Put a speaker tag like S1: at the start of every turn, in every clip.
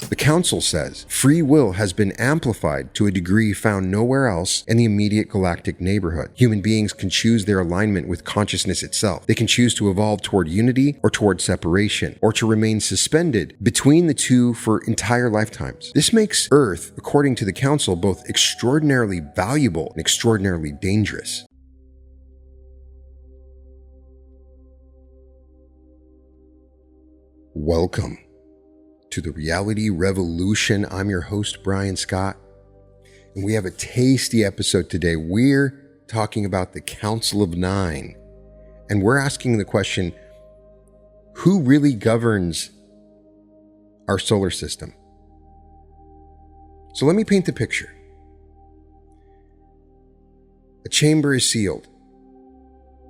S1: The Council says free will has been amplified to a degree found nowhere else in the immediate galactic neighborhood. Human beings can choose their alignment with consciousness itself. They can choose to evolve toward unity or toward separation, or to remain suspended between the two for entire lifetimes. This makes Earth, according to the Council, both extraordinarily valuable and extraordinarily dangerous. Welcome to the Reality Revolution. I'm your host, Brian Scott, and we have a tasty episode today. We're talking about the Council of Nine, and we're asking the question, who really governs our solar system? So let me paint the picture. A chamber is sealed.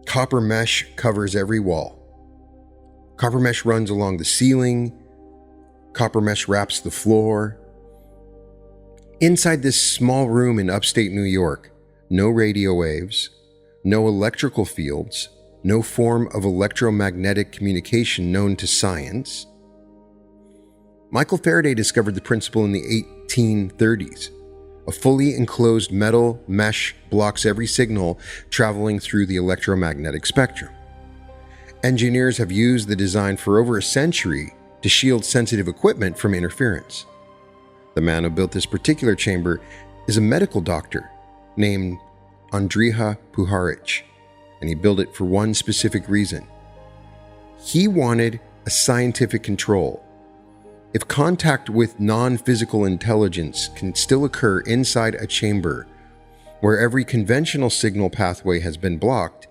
S1: Copper mesh covers every wall. Copper mesh runs along the ceiling. Copper mesh wraps the floor. Inside this small room in upstate New York, no radio waves, no electrical fields, no form of electromagnetic communication known to science. Michael Faraday discovered the principle in the 1830s. A fully enclosed metal mesh blocks every signal traveling through the electromagnetic spectrum. Engineers have used the design for over a century to shield sensitive equipment from interference. The man who built this particular chamber is a medical doctor named Andrija Puharich, and he built it for one specific reason. He wanted a scientific control. If contact with non-physical intelligence can still occur inside a chamber where every conventional signal pathway has been blocked,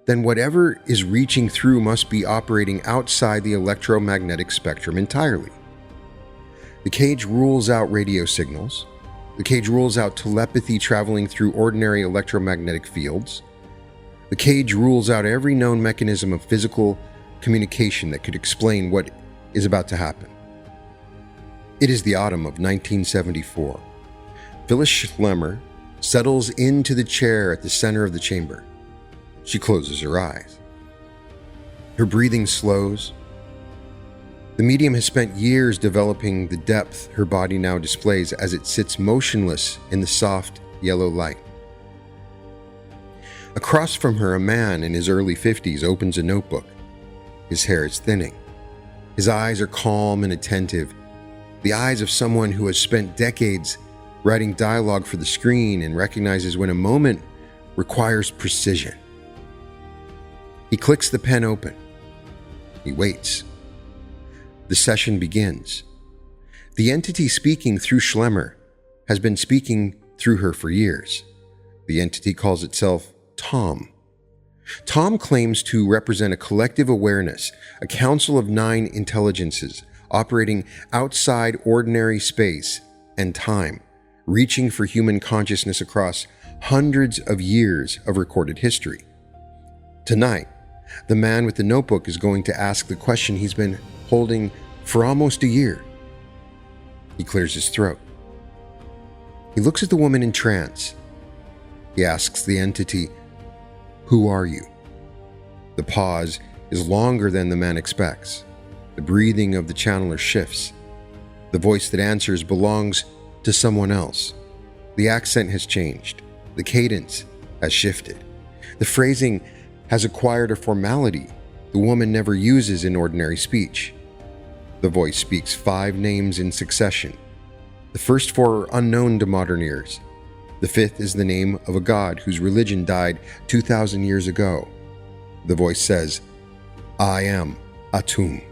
S1: then whatever is reaching through must be operating outside the electromagnetic spectrum entirely. The cage rules out radio signals. The cage rules out telepathy traveling through ordinary electromagnetic fields. The cage rules out every known mechanism of physical communication that could explain what is about to happen. It is the autumn of 1974. Phyllis Schlemmer settles into the chair at the center of the chamber. She closes her eyes. Her breathing slows. The medium has spent years developing the depth her body now displays as it sits motionless in the soft yellow light. Across from her, a man in his early 50s opens a notebook. His hair is thinning. His eyes are calm and attentive, the eyes of someone who has spent decades writing dialogue for the screen and recognizes when a moment requires precision. He clicks the pen open. He waits. The session begins. The entity speaking through Schlemmer has been speaking through her for years. The entity calls itself Tom. Tom claims to represent a collective awareness, a council of 9 intelligences operating outside ordinary space and time, reaching for human consciousness across hundreds of years of recorded history. Tonight, the man with the notebook is going to ask the question he's been holding for almost a year. He clears his throat. He looks at the woman in trance. He asks the entity, "Who are you?" The pause is longer than the man expects. The breathing of the channeler shifts. The voice that answers belongs to someone else. The accent has changed. The cadence has shifted. The phrasing has acquired a formality the woman never uses in ordinary speech. The voice speaks 5 names in succession. The first 4 are unknown to modern ears. The 5th is the name of a god whose religion died 2,000 years ago. The voice says, "I am Atum."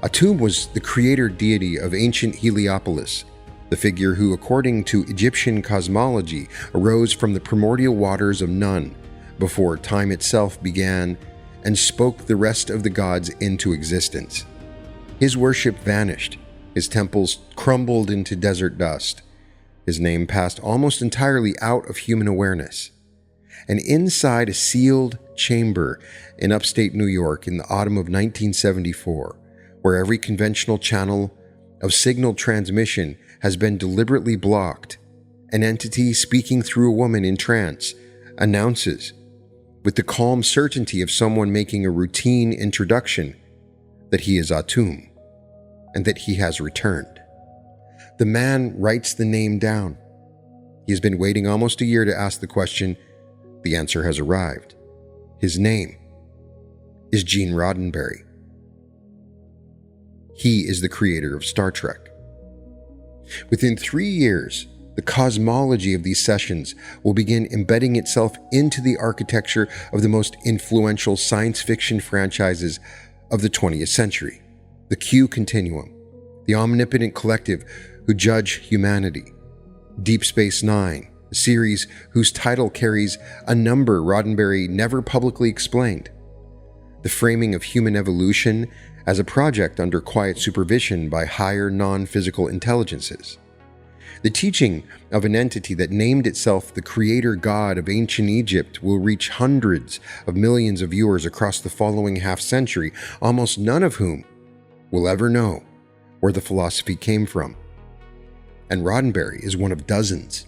S1: Atum was the creator deity of ancient Heliopolis, the figure who, according to Egyptian cosmology, arose from the primordial waters of Nun before time itself began and spoke the rest of the gods into existence. His worship vanished. His temples crumbled into desert dust. His name passed almost entirely out of human awareness. And inside a sealed chamber in upstate New York in the autumn of 1974, where every conventional channel of signal transmission has been deliberately blocked, an entity speaking through a woman in trance announces, with the calm certainty of someone making a routine introduction, that he is Atum. and that he has returned. The man writes the name down. He has been waiting almost a year to ask the question. The answer has arrived. His name is Gene Roddenberry. He is the creator of Star Trek. Within 3 years, the cosmology of these sessions will begin embedding itself into the architecture of the most influential science fiction franchises of the 20th century, the Q Continuum, the omnipotent collective who judge humanity, Deep Space Nine, a series whose title carries a number Roddenberry never publicly explained, the framing of human evolution as a project under quiet supervision by higher non-physical intelligences, the teaching of an entity that named itself the creator god of ancient Egypt will reach hundreds of millions of viewers across the following half-century, almost none of whom will ever know where the philosophy came from. And Roddenberry is one of dozens.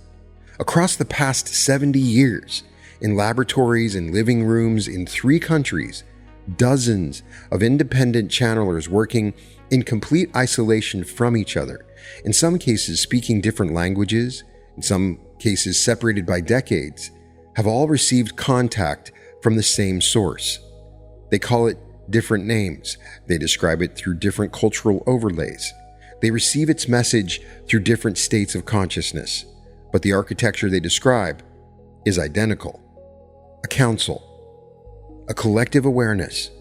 S1: Across the past 70 years, in laboratories and living rooms in 3 countries, dozens of independent channelers working in complete isolation from each other, in some cases speaking different languages, in some cases separated by decades, have all received contact from the same source. They call it different names. They describe it through different cultural overlays. They receive its message through different states of consciousness, but the architecture they describe is identical. A council, a collective awareness,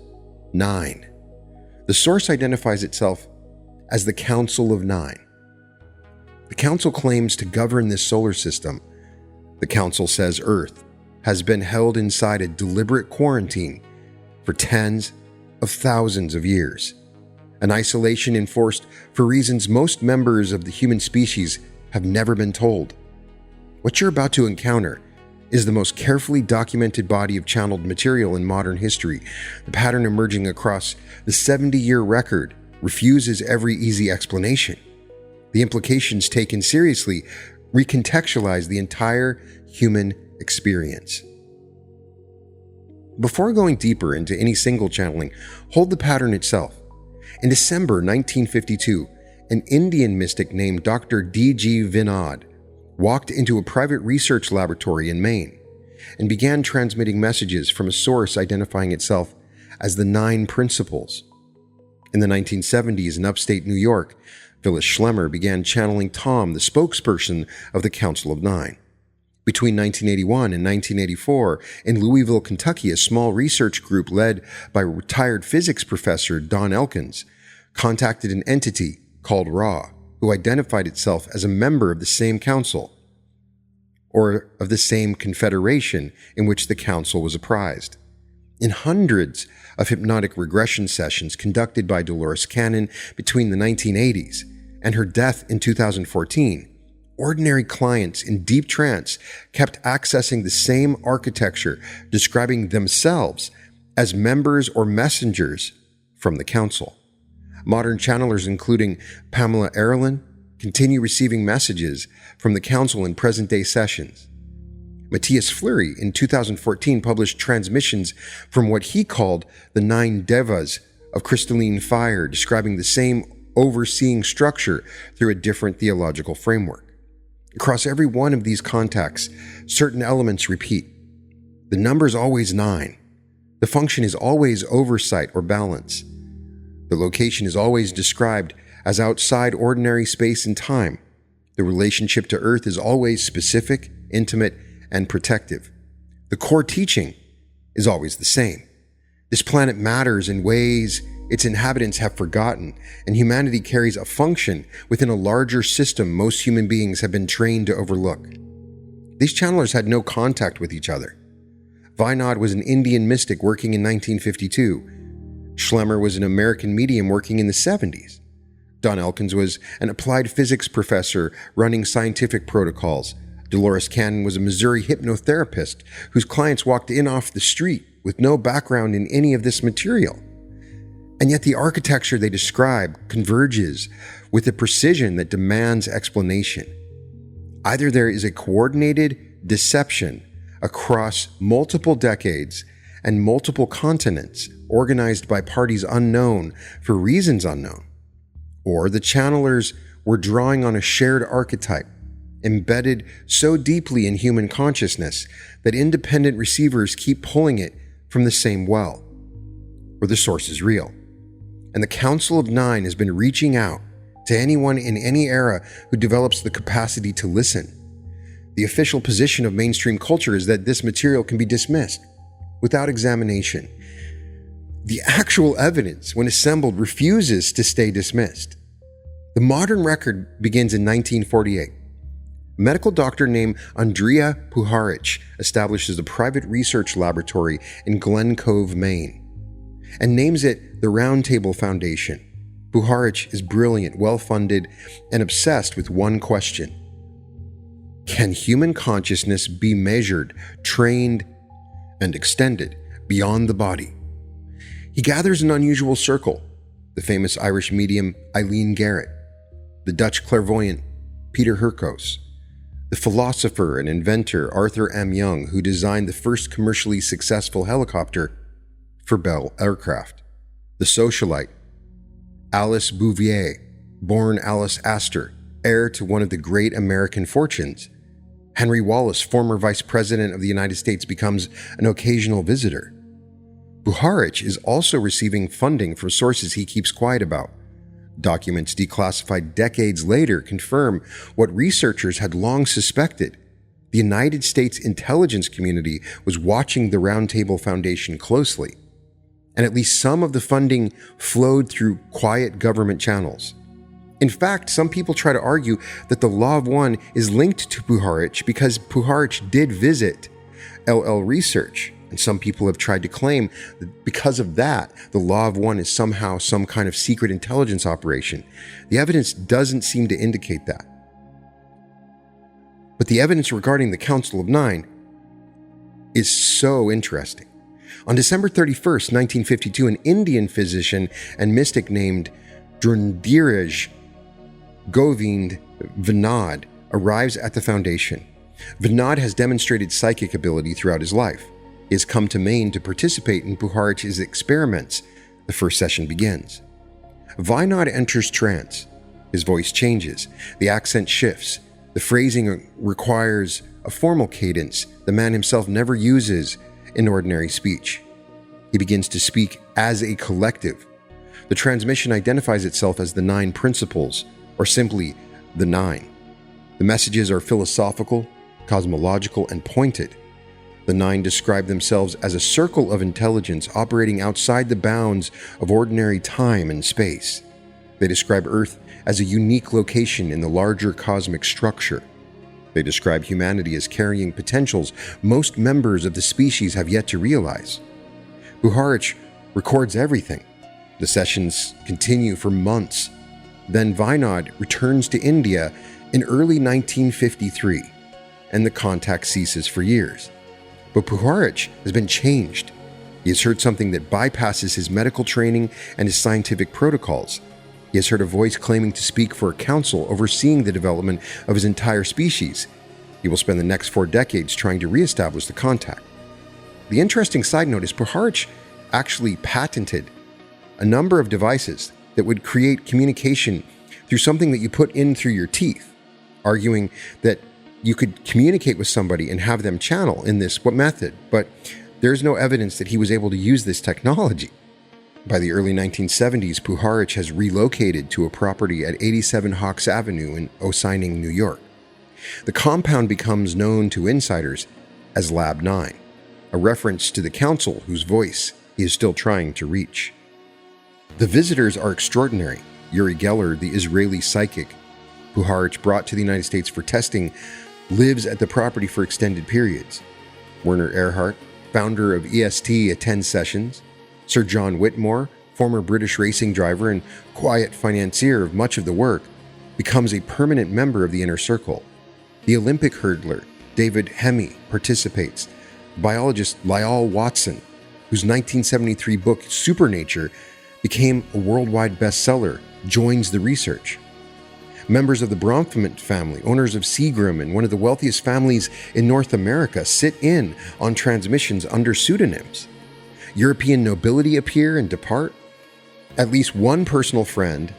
S1: 9. The source identifies itself as the Council of 9. The Council claims to govern this solar system. The Council says Earth has been held inside a deliberate quarantine for tens of thousands of years, an isolation enforced for reasons most members of the human species have never been told. What you're about to encounter is the most carefully documented body of channeled material in modern history. The pattern emerging across the 70-year record refuses every easy explanation. The implications taken seriously recontextualize the entire human experience. Before going deeper into any single channeling, hold the pattern itself. In December 1952, an Indian mystic named Dr. D.G. Vinod walked into a private research laboratory in Maine and began transmitting messages from a source identifying itself as the 9 Principles. In the 1970s in upstate New York, Phyllis Schlemmer began channeling Tom, the spokesperson of the Council of 9. Between 1981 and 1984, in Louisville, Kentucky, a small research group led by retired physics professor Don Elkins contacted an entity called Ra, who identified itself as a member of the same council, or of the same confederation in which the council was apprised. In hundreds of hypnotic regression sessions conducted by Dolores Cannon between the 1980s and her death in 2014, ordinary clients in deep trance kept accessing the same architecture, describing themselves as members or messengers from the council. Modern channelers, including Pamela Erlin, continue receiving messages from the council in present-day sessions. Matthias Fleury in 2014 published transmissions from what he called the 9 devas of crystalline fire, describing the same overseeing structure through a different theological framework. Across every one of these contacts, certain elements repeat. The number is always 9. The function is always oversight or balance. The location is always described as outside ordinary space and time. The relationship to Earth is always specific, intimate, and protective. The core teaching is always the same. This planet matters in ways its inhabitants have forgotten, and humanity carries a function within a larger system most human beings have been trained to overlook. These channelers had no contact with each other. Vinod was an Indian mystic working in 1952. Schlemmer was an American medium working in the 70s. Don Elkins was an applied physics professor running scientific protocols. Dolores Cannon was a Missouri hypnotherapist whose clients walked in off the street with no background in any of this material. And yet the architecture they describe converges with a precision that demands explanation. Either there is a coordinated deception across multiple decades and multiple continents organized by parties unknown for reasons unknown, Or the channelers were drawing on a shared archetype, embedded so deeply in human consciousness that independent receivers keep pulling it from the same well. Or the source is real, and the Council of Nine has been reaching out to anyone in any era who develops the capacity to listen. The official position of mainstream culture is that this material can be dismissed without examination. The actual evidence, when assembled, refuses to stay dismissed. The modern record begins in 1948. A medical doctor named Andrija Puharich establishes a private research laboratory in Glen Cove, Maine, and names it the Round Table Foundation. Puharich is brilliant, well-funded, and obsessed with one question: can human consciousness be measured, trained, and extended beyond the body? He gathers an unusual circle: the famous Irish medium Eileen Garrett, the Dutch clairvoyant Peter Hurkos, the philosopher and inventor Arthur M. Young, who designed the first commercially successful helicopter for Bell Aircraft, the socialite Alice Bouvier, born Alice Astor, heir to one of the great American fortunes. Henry Wallace, former Vice President of the United States, becomes an occasional visitor. Puharich is also receiving funding from sources he keeps quiet about. Documents declassified decades later confirm what researchers had long suspected. The United States intelligence community was watching the Round Table Foundation closely, and at least some of the funding flowed through quiet government channels. In fact, some people try to argue that the Law of One is linked to Puharich because Puharich did visit LL Research, and some people have tried to claim that because of that, the Law of One is somehow some kind of secret intelligence operation. The evidence doesn't seem to indicate that. But the evidence regarding the Council of Nine is so interesting. On December 31st, 1952, an Indian physician and mystic named Dhrundiraj Govind Vinod arrives at the foundation. Vinod has demonstrated psychic ability throughout his life. He has come to Maine to participate in Puharich's experiments. The first session begins. Vinod enters trance. His voice changes. The accent shifts. The phrasing requires a formal cadence the man himself never uses in ordinary speech. He begins to speak as a collective. The transmission identifies itself as the Nine Principles, or simply the Nine. The messages are philosophical, cosmological, and pointed. The Nine describe themselves as a circle of intelligence operating outside the bounds of ordinary time and space. They describe Earth as a unique location in the larger cosmic structure. They describe humanity as carrying potentials most members of the species have yet to realize. Puharich records everything. The sessions continue for months. Then Vinod returns to India in early 1953, and the contact ceases for years. But Puharich has been changed. He has heard something that bypasses his medical training and his scientific protocols. He has heard a voice claiming to speak for a council overseeing the development of his entire species. He will spend the next 4 decades trying to reestablish the contact. The interesting side note is Puharich actually patented a number of devices that would create communication through something that you put in through your teeth, arguing that you could communicate with somebody and have them channel in this method, but there's no evidence that he was able to use this technology. By the early 1970s, Puharich has relocated to a property at 87 Hawks Avenue in Ossining, New York. The compound becomes known to insiders as Lab 9, a reference to the council whose voice he is still trying to reach. The visitors are extraordinary. Uri Geller, the Israeli psychic Puharich brought to the United States for testing, lives at the property for extended periods. Werner Erhardt, founder of EST, attends sessions. Sir John Whitmore, former British racing driver and quiet financier of much of the work, becomes a permanent member of the inner circle. The Olympic hurdler David Hemme participates. Biologist Lyall Watson, whose 1973 book Supernature became a worldwide bestseller, joins the research. Members of the Bronfman family, owners of Seagram and one of the wealthiest families in North America, sit in on transmissions under pseudonyms. European nobility appear and depart. At least one personal friend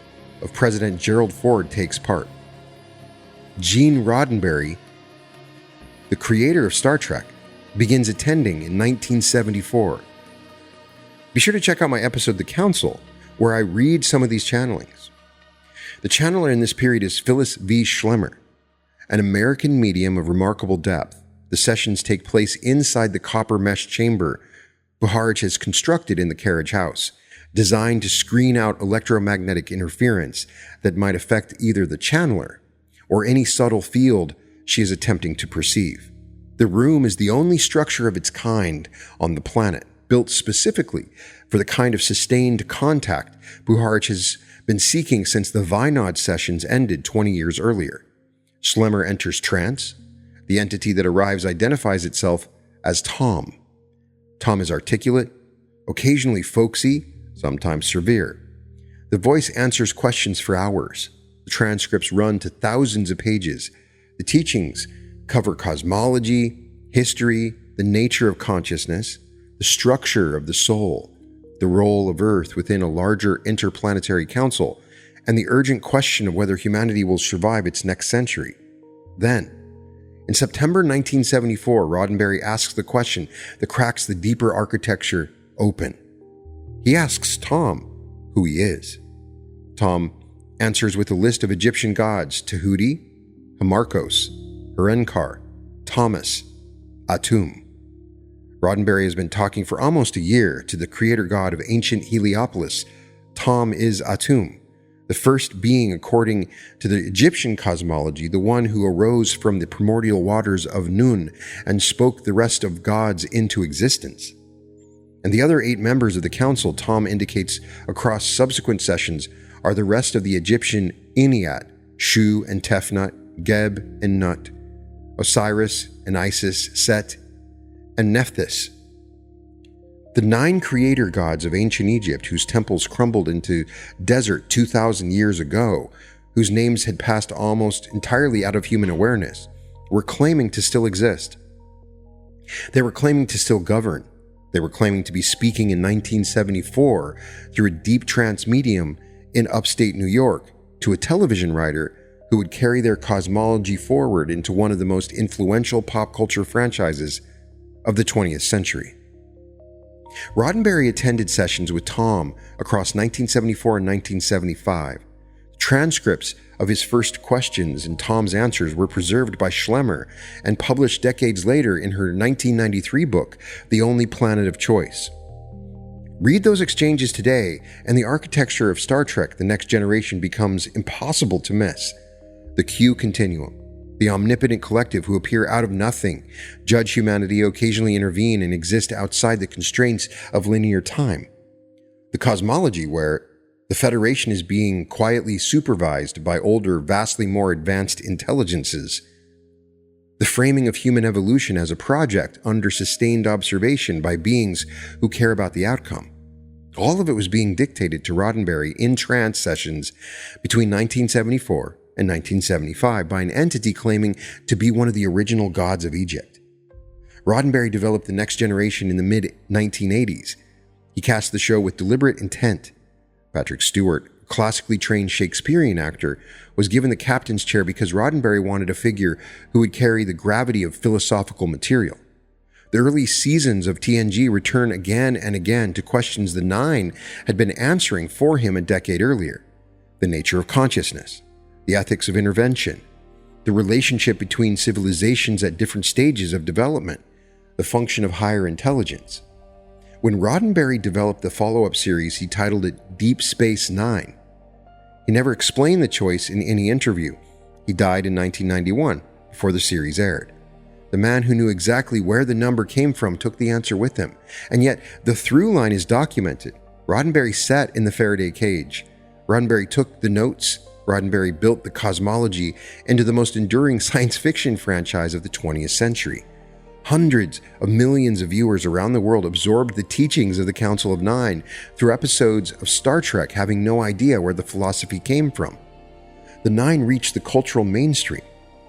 S1: of President Gerald Ford takes part. Gene Roddenberry, the creator of Star Trek, begins attending in 1974. Be sure to check out my episode, The Council, where I read some of these channelings. The channeler in this period is Phyllis V. Schlemmer, an American medium of remarkable depth. The sessions take place inside the copper mesh chamber Puharich has constructed in the Carriage house, designed to screen out electromagnetic interference that might affect either the channeler or any subtle field she is attempting to perceive. The room is the only structure of its kind on the planet, built specifically for the kind of sustained contact Puharich has been seeking since the Vinod sessions ended 20 years earlier. Schlemmer enters trance. The entity that arrives identifies itself as Tom. Tom is articulate, occasionally folksy, sometimes severe. The voice answers questions for hours. The transcripts run to thousands of pages. The teachings cover cosmology, history, the nature of consciousness, the structure of the soul, the role of Earth within a larger interplanetary council, and the urgent question of whether humanity will survive its next century. Then, in September 1974, Roddenberry asks the question that cracks the deeper architecture open. He asks Tom who he is. Tom answers with a list of Egyptian gods: Tahuti, Hamarkos, Herenkar, Thomas, Atum. Roddenberry has been talking for almost a year to the creator god of ancient Heliopolis. Tom is Atum, the first being according to the Egyptian cosmology, the one who arose from the primordial waters of Nun and spoke the rest of gods into existence. And the other 8 members of the council Tom indicates across subsequent sessions are the rest of the Egyptian Ennead, Shu and Tefnut, Geb and Nut, Osiris and Isis, Set and Nephthys. The 9 creator gods of ancient Egypt, whose temples crumbled into desert 2,000 years ago, whose names had passed almost entirely out of human awareness, were claiming to still exist. They were claiming to still govern. They were claiming to be speaking in 1974 through a deep trance medium in upstate New York to a television writer who would carry their cosmology forward into one of the most influential pop culture franchises of the 20th century. Roddenberry attended sessions with Tom across 1974 and 1975. Transcripts of his first questions and Tom's answers were preserved by Schlemmer and published decades later in her 1993 book, The Only Planet of Choice. Read those exchanges today, and the architecture of Star Trek: The Next Generation becomes impossible to miss. The Q continuum, the omnipotent collective who appear out of nothing, judge humanity, occasionally intervene, and exist outside the constraints of linear time. The cosmology, where the Federation is being quietly supervised by older, vastly more advanced intelligences. The framing of human evolution as a project under sustained observation by beings who care about the outcome. All of it was being dictated to Roddenberry in trance sessions between 1974 and 1975 by an entity claiming to be one of the original gods of Egypt. Roddenberry developed The Next Generation in the mid-1980s. He cast the show with deliberate intent. Patrick Stewart, a classically trained Shakespearean actor, was given the captain's chair because Roddenberry wanted a figure who would carry the gravity of philosophical material. The early seasons of TNG return again and again to questions the 9 had been answering for him a decade earlier. The nature of consciousness, the ethics of intervention, the relationship between civilizations at different stages of development, the function of higher intelligence. When Roddenberry developed the follow-up series, he titled it Deep Space Nine. He never explained the choice in any interview. He died in 1991, before the series aired. The man who knew exactly where the number came from took the answer with him, and yet the through line is documented. Roddenberry sat in the Faraday cage. Roddenberry took the notes. Roddenberry built the cosmology into the most enduring science fiction franchise of the 20th century. Hundreds of millions of viewers around the world absorbed the teachings of the Council of Nine through episodes of Star Trek, having no idea where the philosophy came from. The 9 reached the cultural mainstream.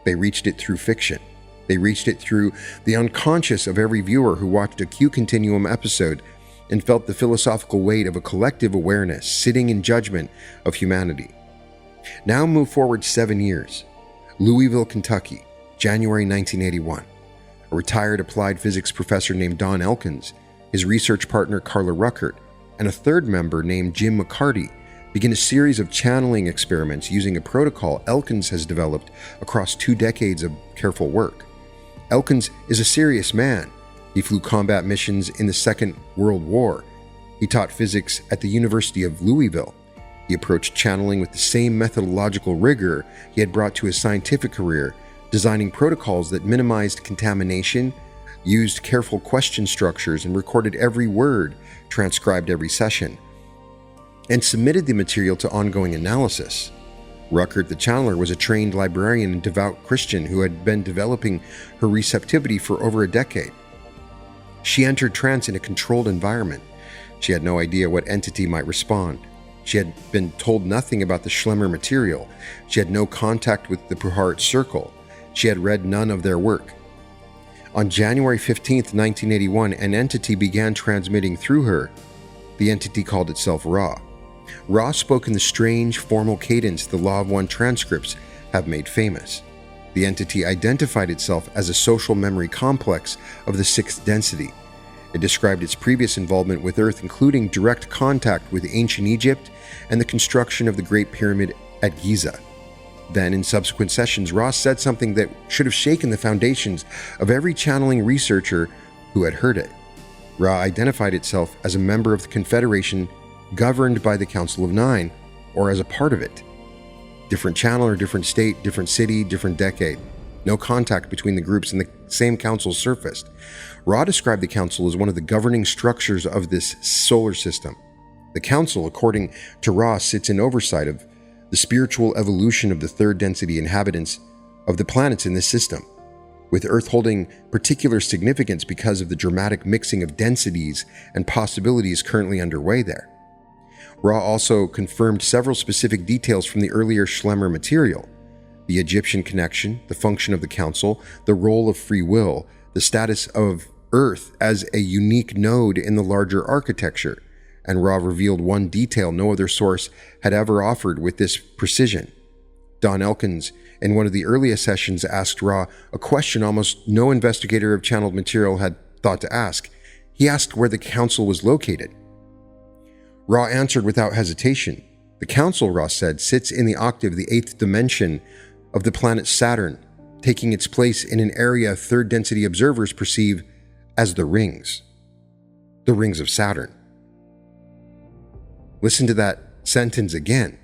S1: They reached it through fiction. They reached it through the unconscious of every viewer who watched a Q Continuum episode and felt the philosophical weight of a collective awareness sitting in judgment of humanity. Now move forward 7 years. Louisville, Kentucky, January 1981. A retired applied physics professor named Don Elkins, his research partner Carla Rueckert, and a third member named Jim McCarty begin a series of channeling experiments using a protocol Elkins has developed across 2 decades of careful work. Elkins is a serious man. He flew combat missions in the Second World War. He taught physics at the University of Louisville. He approached channeling with the same methodological rigor he had brought to his scientific career, designing protocols that minimized contamination, used careful question structures, and recorded every word, transcribed every session, and submitted the material to ongoing analysis. Rueckert, the channeler, was a trained librarian and devout Christian who had been developing her receptivity for over a decade. She entered trance in a controlled environment. She had no idea what entity might respond. She had been told nothing about the Schlemmer material. She had no contact with the Puharich circle. She had read none of their work. On January 15, 1981, an entity began transmitting through her. The entity called itself Ra. Ra spoke in the strange, formal cadence the Law of One transcripts have made famous. The entity identified itself as a social memory complex of the 6th density. It described its previous involvement with Earth, including direct contact with ancient Egypt and the construction of the Great Pyramid at Giza. Then, in subsequent sessions, Ross said something that should have shaken the foundations of every channeling researcher who had heard it. Ra identified itself as a member of the Confederation governed by the Council of Nine, or as a part of it. Different channeler, different state, different city, different decade. No contact between the groups, and the same council surfaced. Ra described the council as one of the governing structures of this solar system. The council, according to Ra, sits in oversight of the spiritual evolution of the 3rd density inhabitants of the planets in this system, with Earth holding particular significance because of the dramatic mixing of densities and possibilities currently underway there. Ra also confirmed several specific details from the earlier Schlemmer material: the Egyptian connection, the function of the council, the role of free will, the status of Earth as a unique node in the larger architecture, and Ra revealed one detail no other source had ever offered with this precision. Don Elkins, in one of the earliest sessions, asked Ra a question almost no investigator of channeled material had thought to ask. He asked where the council was located. Ra answered without hesitation. The council, Ra said, sits in the octave, the 8th dimension of the planet Saturn, taking its place in an area 3rd density observers perceive as the rings of Saturn. Listen to that sentence again,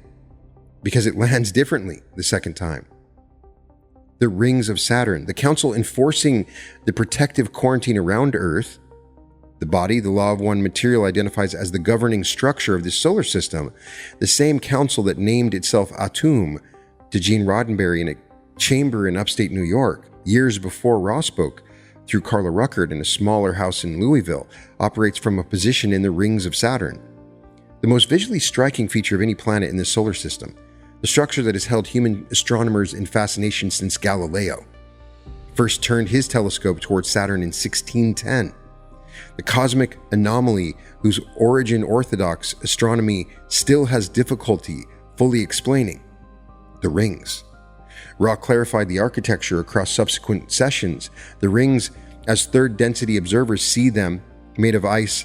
S1: because it lands differently the second time. The rings of Saturn, the council enforcing the protective quarantine around Earth. The body, the Law of One material, identifies as the governing structure of the solar system, the same council that named itself Atum to Gene Roddenberry in a chamber in upstate New York years before Ra spoke through Carla Rueckert in a smaller house in Louisville, operates from a position in the rings of Saturn. The most visually striking feature of any planet in the solar system, the structure that has held human astronomers in fascination since Galileo first turned his telescope towards Saturn in 1610. The cosmic anomaly whose origin orthodox astronomy still has difficulty fully explaining. The rings. Ra clarified the architecture across subsequent sessions. The rings, as 3rd density observers see them, made of ice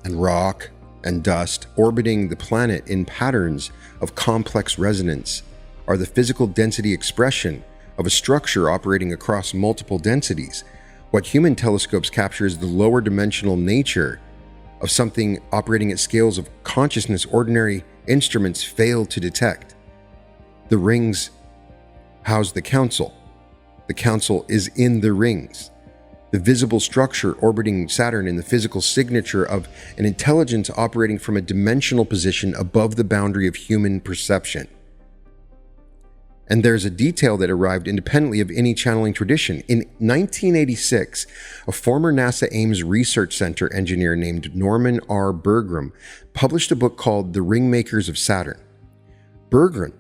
S1: and rock and dust, orbiting the planet in patterns of complex resonance, are the physical density expression of a structure operating across multiple densities. What human telescopes capture is the lower dimensional nature of something operating at scales of consciousness ordinary instruments fail to detect. The rings house the council. The council is in the rings. The visible structure orbiting Saturn in the physical signature of an intelligence operating from a dimensional position above the boundary of human perception. And there's a detail that arrived independently of any channeling tradition. In 1986, a former NASA Ames Research Center engineer named Norman R. Bergerin published a book called The Ringmakers of Saturn. Bergerin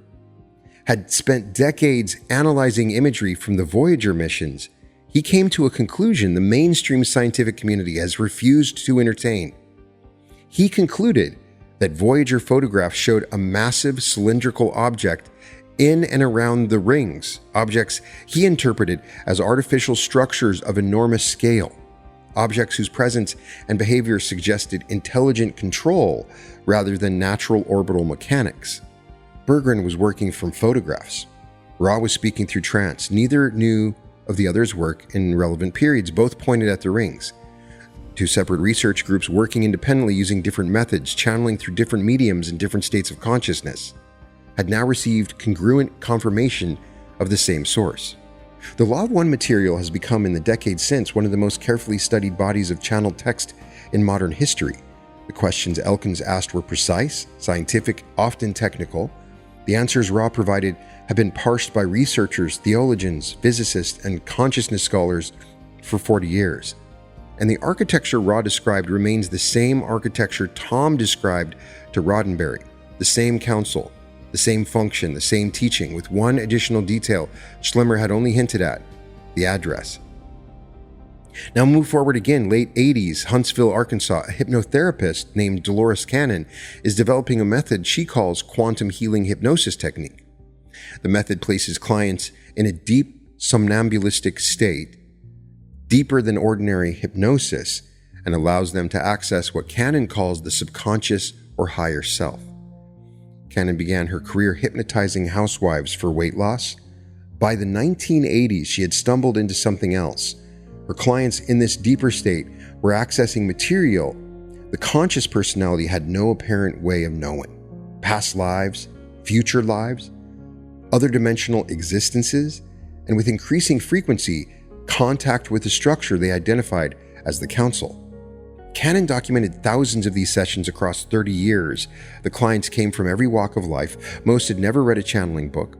S1: had spent decades analyzing imagery from the Voyager missions. He came to a conclusion the mainstream scientific community has refused to entertain. He concluded that Voyager photographs showed a massive cylindrical object in and around the rings, objects he interpreted as artificial structures of enormous scale, objects whose presence and behavior suggested intelligent control rather than natural orbital mechanics. Bergerin was working from photographs. Ra was speaking through trance. Neither knew of the other's work in relevant periods. Both pointed at the rings. Two separate research groups working independently using different methods, channeling through different mediums in different states of consciousness, had now received congruent confirmation of the same source. The Law of One material has become, in the decades since, one of the most carefully studied bodies of channeled text in modern history. The questions Elkins asked were precise, scientific, often technical. The answers Ra provided have been parsed by researchers, theologians, physicists, and consciousness scholars for 40 years. And the architecture Ra described remains the same architecture Tom described to Roddenberry, the same council, the same function, the same teaching, with one additional detail Schlemmer had only hinted at: the address. Now move forward again, late 80s, Huntsville, Arkansas. A hypnotherapist named Dolores Cannon is developing a method she calls quantum healing hypnosis technique. The method places clients in a deep somnambulistic state, deeper than ordinary hypnosis, and allows them to access what Cannon calls the subconscious or higher self. Cannon began her career hypnotizing housewives for weight loss. By the 1980s, she had stumbled into something else. Her clients in this deeper state were accessing material the conscious personality had no apparent way of knowing. Past lives, future lives, other dimensional existences, and with increasing frequency, contact with the structure they identified as the Council. Cannon documented thousands of these sessions across 30 years. The clients came from every walk of life. Most had never read a channeling book.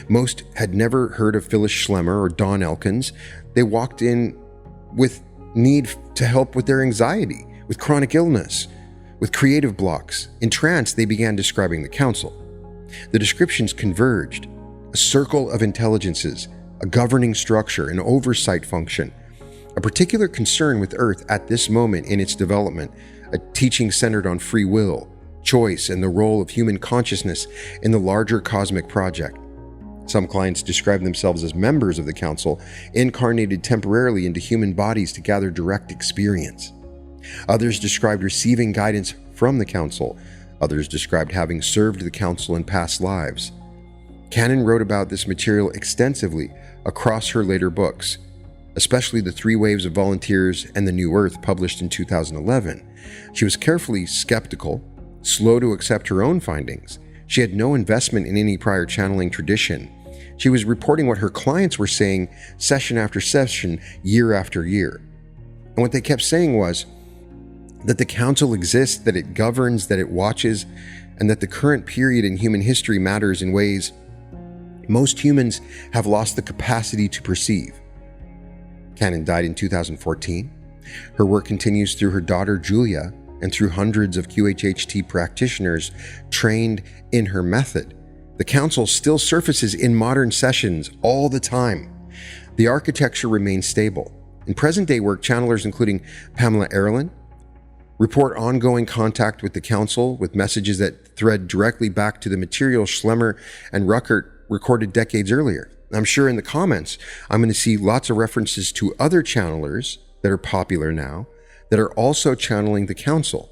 S1: Most had never heard of Phyllis Schlemmer or Don Elkins. They walked in with need to help with their anxiety, with chronic illness, with creative blocks. In trance, they began describing the Council. The descriptions converged: a circle of intelligences, a governing structure, an oversight function, a particular concern with Earth at this moment in its development, a teaching centered on free will, choice, and the role of human consciousness in the larger cosmic project. Some clients describe themselves as members of the Council, incarnated temporarily into human bodies to gather direct experience. Others described receiving guidance from the Council. Others described having served the Council in past lives. Cannon wrote about this material extensively across her later books, especially The Three Waves of Volunteers and The New Earth, published in 2011. She was carefully skeptical, slow to accept her own findings. She had no investment in any prior channeling tradition. She was reporting what her clients were saying session after session, year after year. And what they kept saying was that the Council exists, that it governs, that it watches, and that the current period in human history matters in ways most humans have lost the capacity to perceive. Cannon died in 2014. Her work continues through her daughter Julia and through hundreds of QHHT practitioners trained in her method. The Council still surfaces in modern sessions all the time. The architecture remains stable. In present-day work, channelers including Pamela Erlin report ongoing contact with the Council with messages that thread directly back to the material Schlemmer and Rueckert recorded decades earlier. I'm sure in the comments, I'm going to see lots of references to other channelers that are popular now that are also channeling the Council.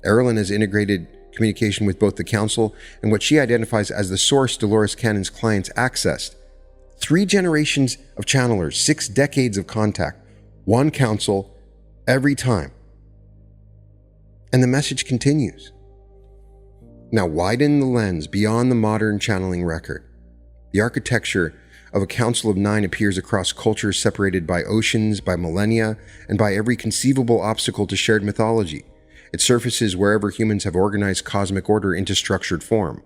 S1: Erlin has integrated communication with both the Council and what she identifies as the source Dolores Cannon's clients accessed. 3 generations of channelers, 6 decades of contact, one Council every time. And the message continues. Now widen the lens beyond the modern channeling record. The architecture of a Council of 9 appears across cultures separated by oceans, by millennia, and by every conceivable obstacle to shared mythology. It surfaces wherever humans have organized cosmic order into structured form.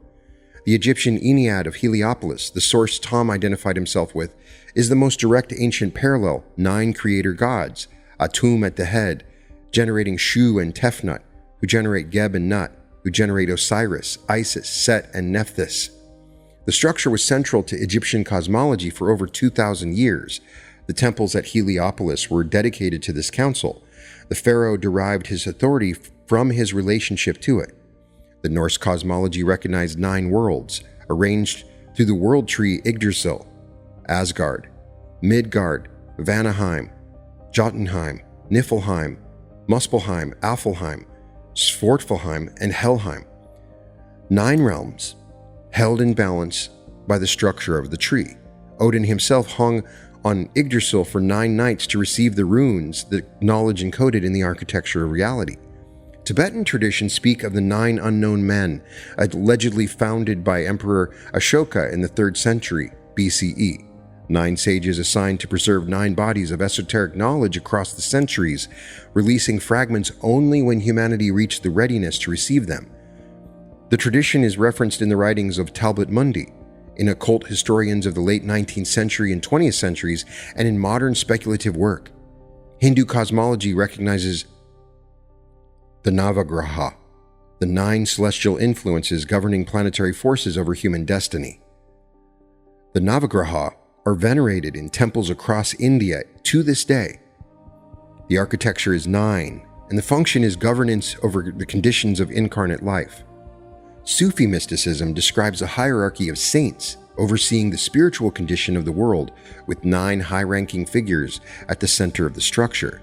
S1: The Egyptian Ennead of Heliopolis, the source Tom identified himself with, is the most direct ancient parallel: 9 creator gods, Atum at the head, generating Shu and Tefnut, who generate Geb and Nut, who generate Osiris, Isis, Set, and Nephthys. The structure was central to Egyptian cosmology for over 2,000 years. The temples at Heliopolis were dedicated to this council. The pharaoh derived his authority from his relationship to it. The Norse cosmology recognized 9 worlds, arranged through the world tree Yggdrasil, Asgard, Midgard, Vanaheim, Jotunheim, Niflheim, Muspelheim, Alfheim, Svartalfheim, and Helheim. 9 realms, held in balance by the structure of the tree. Odin himself hung on Yggdrasil for 9 nights to receive the runes, the knowledge encoded in the architecture of reality. Tibetan traditions speak of the 9 unknown men, allegedly founded by Emperor Ashoka in the 3rd century BCE. 9 sages assigned to preserve 9 bodies of esoteric knowledge across the centuries, releasing fragments only when humanity reached the readiness to receive them. The tradition is referenced in the writings of Talbot Mundy, in occult historians of the late 19th century and 20th centuries, and in modern speculative work. Hindu cosmology recognizes the Navagraha, the 9 celestial influences governing planetary forces over human destiny. The Navagraha are venerated in temples across India to this day. The architecture is 9, and the function is governance over the conditions of incarnate life. Sufi mysticism describes a hierarchy of saints overseeing the spiritual condition of the world, with 9 high-ranking figures at the center of the structure.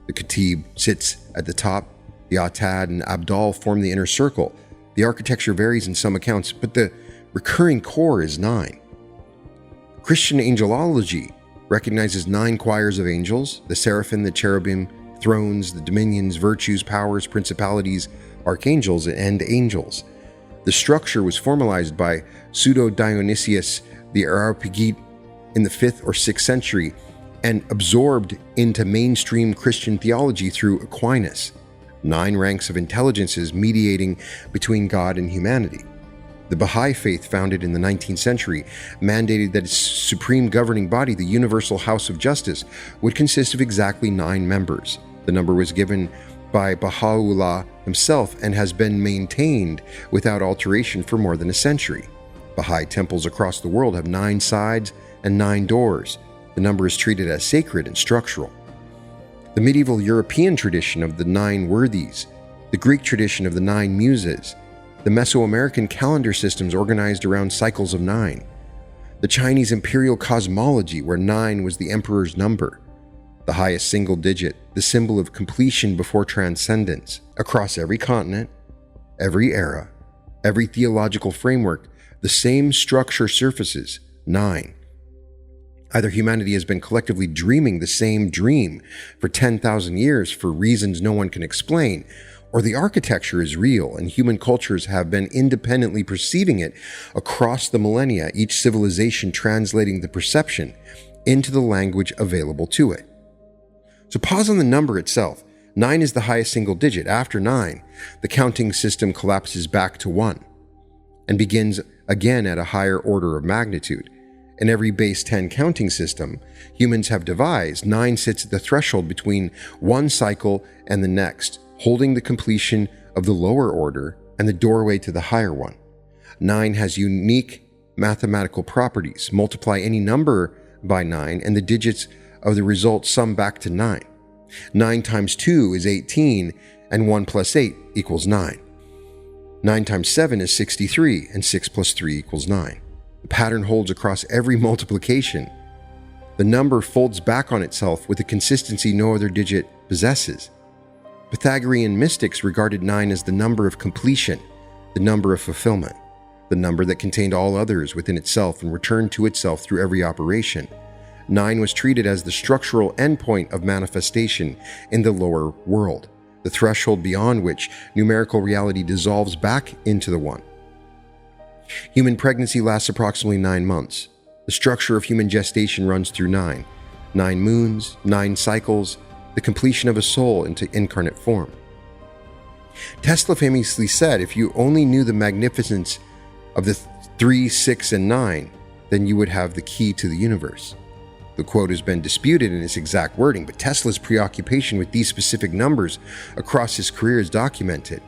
S1: The Khatib sits at the top, the Atad and Abdal form the inner circle. The architecture varies in some accounts, but the recurring core is 9. Christian angelology recognizes 9 choirs of angels: the seraphim, the cherubim, thrones, the dominions, virtues, powers, principalities, archangels, and angels. The structure was formalized by Pseudo-Dionysius the Areopagite in the 5th or 6th century and absorbed into mainstream Christian theology through Aquinas. 9 ranks of intelligences mediating between God and humanity. The Baha'i faith, founded in the 19th century, mandated that its supreme governing body, the Universal House of Justice, would consist of exactly 9 members. The number was given by Baha'u'llah himself and has been maintained without alteration for more than a century. Baha'i temples across the world have 9 sides and 9 doors. The number is treated as sacred and structural. The medieval European tradition of the 9 worthies, the Greek tradition of the 9 muses, the Mesoamerican calendar systems organized around cycles of 9, the Chinese imperial cosmology where 9 was the emperor's number, the highest single digit, the symbol of completion before transcendence. Across every continent, every era, every theological framework, the same structure surfaces: 9. Either humanity has been collectively dreaming the same dream for 10,000 years for reasons no one can explain, or the architecture is real and human cultures have been independently perceiving it across the millennia, each civilization translating the perception into the language available to it. So pause on the number itself. 9 is the highest single digit. After 9, the counting system collapses back to 1 and begins again at a higher order of magnitude. In every base 10 counting system humans have devised, 9 sits at the threshold between one cycle and the next, holding the completion of the lower order and the doorway to the higher one. 9 has unique mathematical properties. Multiply any number by 9 and the digits of the result sum back to 9. 9 times 2 is 18, and 1 plus 8 equals 9. 9 times 7 is 63, and 6 plus 3 equals 9. The pattern holds across every multiplication. The number folds back on itself with a consistency no other digit possesses. Pythagorean mystics regarded 9 as the number of completion, the number of fulfillment, the number that contained all others within itself and returned to itself through every operation. 9 was treated as the structural endpoint of manifestation in the lower world, the threshold beyond which numerical reality dissolves back into the one. Human pregnancy lasts approximately 9 months. The structure of human gestation runs through 9. 9 moons, 9 cycles, the completion of a soul into incarnate form. Tesla famously said, if you only knew the magnificence of the 3, 6, and 9, then you would have the key to the universe. The quote has been disputed in its exact wording, but Tesla's preoccupation with these specific numbers across his career is documented.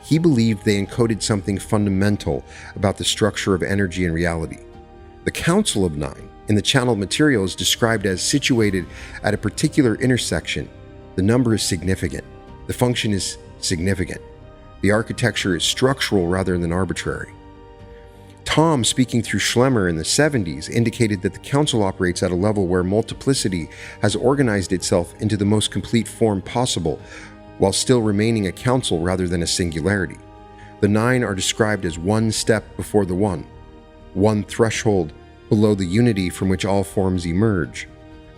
S1: He believed they encoded something fundamental about the structure of energy and reality. The Council of 9 in the channeled material is described as situated at a particular intersection. The number is significant. The function is significant. The architecture is structural rather than arbitrary. Tom, speaking through Schlemmer in the 70s, indicated that the Council operates at a level where multiplicity has organized itself into the most complete form possible, while still remaining a council rather than a singularity. The 9 are described as one step before the one threshold below the unity from which all forms emerge.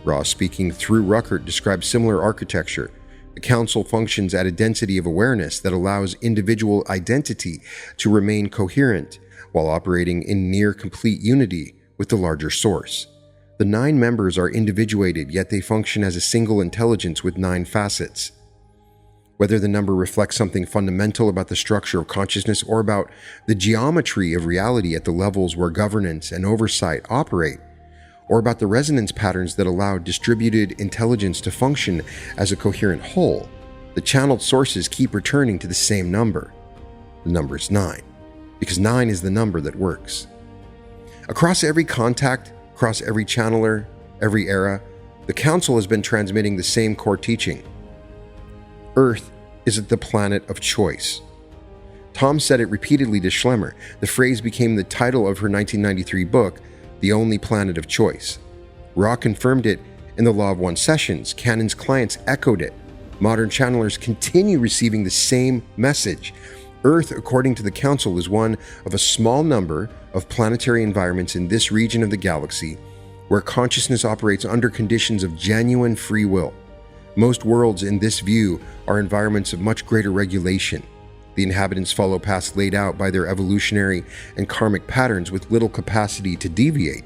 S1: Ross, speaking through Rueckert, describes similar architecture. The Council functions at a density of awareness that allows individual identity to remain coherent, while operating in near complete unity with the larger source. The 9 members are individuated, yet they function as a single intelligence with 9 facets. Whether the number reflects something fundamental about the structure of consciousness or about the geometry of reality at the levels where governance and oversight operate, or about the resonance patterns that allow distributed intelligence to function as a coherent whole, the channeled sources keep returning to the same number. The number is 9, because 9 is the number that works. Across every contact, across every channeler, every era, the Council has been transmitting the same core teaching. Earth is the planet of choice. Tom said it repeatedly to Schlemmer. The phrase became the title of her 1993 book, The Only Planet of Choice. Ra confirmed it in the Law of One sessions. Cannon's clients echoed it. Modern channelers continue receiving the same message. Earth, according to the Council, is one of a small number of planetary environments in this region of the galaxy where consciousness operates under conditions of genuine free will. Most worlds in this view are environments of much greater regulation. The inhabitants follow paths laid out by their evolutionary and karmic patterns with little capacity to deviate.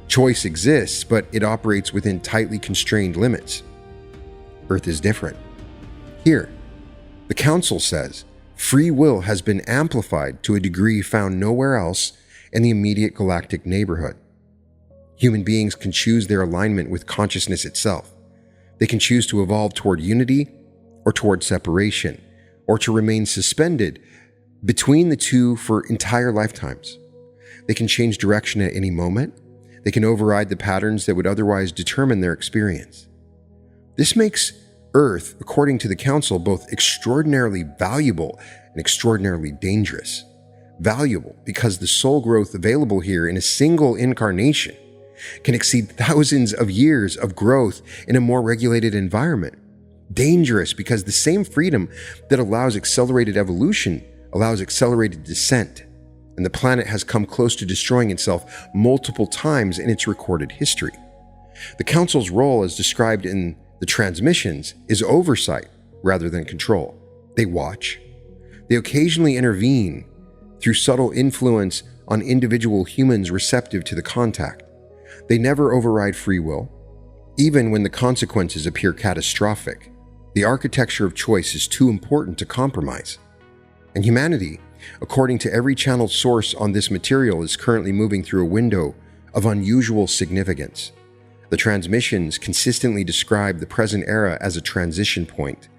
S1: Choice exists, but it operates within tightly constrained limits. Earth is different. Here, the Council says, free will has been amplified to a degree found nowhere else in the immediate galactic neighborhood. Human beings can choose their alignment with consciousness itself. They can choose to evolve toward unity or toward separation, or to remain suspended between the two for entire lifetimes. They can change direction at any moment. They can override the patterns that would otherwise determine their experience. This makes Earth, according to the Council, both extraordinarily valuable and extraordinarily dangerous. Valuable because the soul growth available here in a single incarnation can exceed thousands of years of growth in a more regulated environment. Dangerous because the same freedom that allows accelerated evolution allows accelerated descent, and the planet has come close to destroying itself multiple times in its recorded history. The Council's role, as described in the transmissions, is oversight rather than control. They watch. They occasionally intervene through subtle influence on individual humans receptive to the contact. They never override free will, even when the consequences appear catastrophic. The architecture of choice is too important to compromise. And humanity, according to every channeled source on this material, is currently moving through a window of unusual significance. The transmissions consistently describe the present era as a transition point,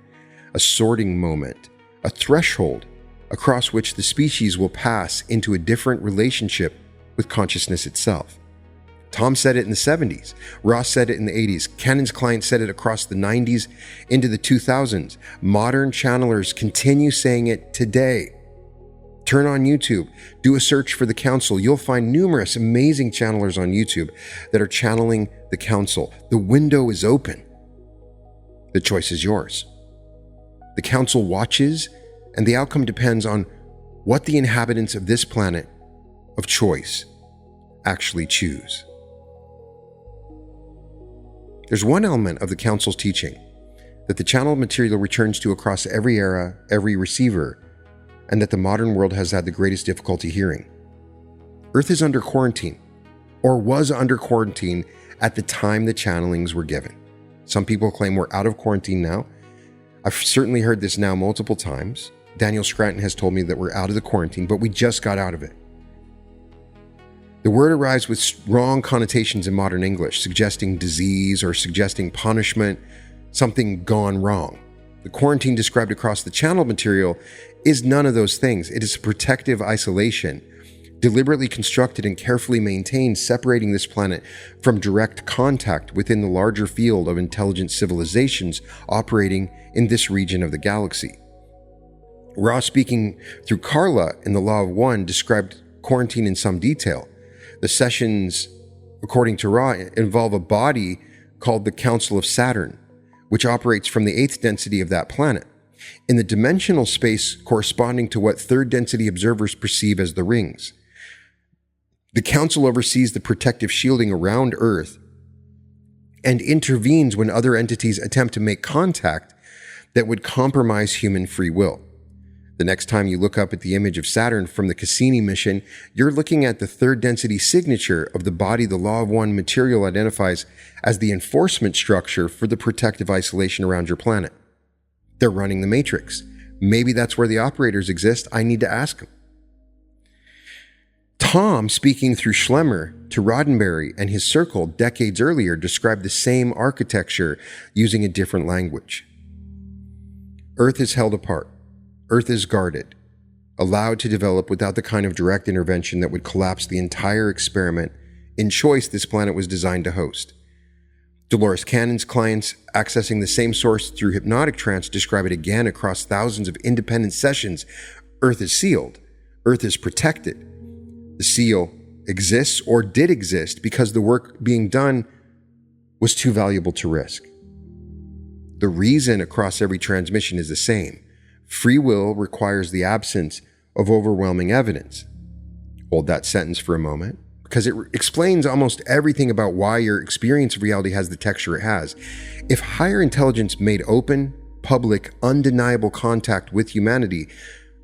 S1: a sorting moment, a threshold across which the species will pass into a different relationship with consciousness itself. Tom said it in the 70s. Ross said it in the 80s. Cannon's client said it across the 90s into the 2000s. Modern channelers continue saying it today. Turn on YouTube. Do a search for the Council. You'll find numerous amazing channelers on YouTube that are channeling the Council. The window is open. The choice is yours. The Council watches, and the outcome depends on what the inhabitants of this planet of choice actually choose. There's one element of the Council's teaching that the channeled material returns to across every era, every receiver, and that the modern world has had the greatest difficulty hearing. Earth is under quarantine, or was under quarantine at the time the channelings were given. Some people claim we're out of quarantine now. I've certainly heard this now multiple times. Daniel Scranton has told me that we're out of the quarantine, but we just got out of it. The word arrives with strong connotations in modern English, suggesting disease or suggesting punishment, something gone wrong. The quarantine described across the channeled material is none of those things. It is a protective isolation, deliberately constructed and carefully maintained, separating this planet from direct contact within the larger field of intelligent civilizations operating in this region of the galaxy. Ra, speaking through Carla in The Law of One, described quarantine in some detail. The sessions, according to Ra, involve a body called the Council of Saturn, which operates from the 8th density of that planet, in the dimensional space corresponding to what 3rd density observers perceive as the rings. The Council oversees the protective shielding around Earth and intervenes when other entities attempt to make contact that would compromise human free will. The next time you look up at the image of Saturn from the Cassini mission, you're looking at the 3rd density signature of the body the Law of One material identifies as the enforcement structure for the protective isolation around your planet. They're running the matrix. Maybe that's where the operators exist. I need to ask them. Tom, speaking through Schlemmer to Roddenberry and his circle decades earlier, described the same architecture using a different language. Earth is held apart. Earth is guarded, allowed to develop without the kind of direct intervention that would collapse the entire experiment in choice this planet was designed to host. Dolores Cannon's clients, accessing the same source through hypnotic trance, describe it again across thousands of independent sessions. Earth is sealed. Earth is protected. The seal exists or did exist because the work being done was too valuable to risk. The reason across every transmission is the same. Free will requires the absence of overwhelming evidence. Hold that sentence for a moment, because it explains almost everything about why your experience of reality has the texture it has. If higher intelligence made open, public, undeniable contact with humanity,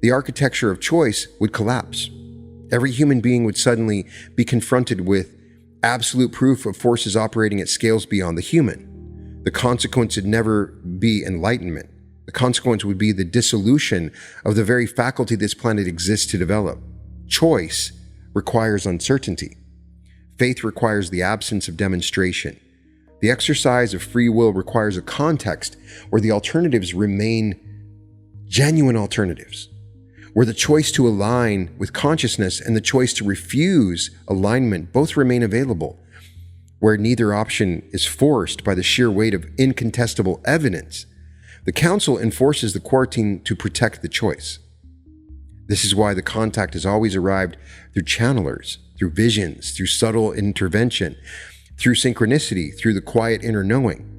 S1: the architecture of choice would collapse. Every human being would suddenly be confronted with absolute proof of forces operating at scales beyond the human. The consequence would never be enlightenment. The consequence would be the dissolution of the very faculty this planet exists to develop. Choice requires uncertainty. Faith requires the absence of demonstration. The exercise of free will requires a context where the alternatives remain genuine alternatives, where the choice to align with consciousness and the choice to refuse alignment both remain available, where neither option is forced by the sheer weight of incontestable evidence. The Council enforces the quarantine to protect the choice. This is why the contact has always arrived through channelers, through visions, through subtle intervention, through synchronicity, through the quiet inner knowing.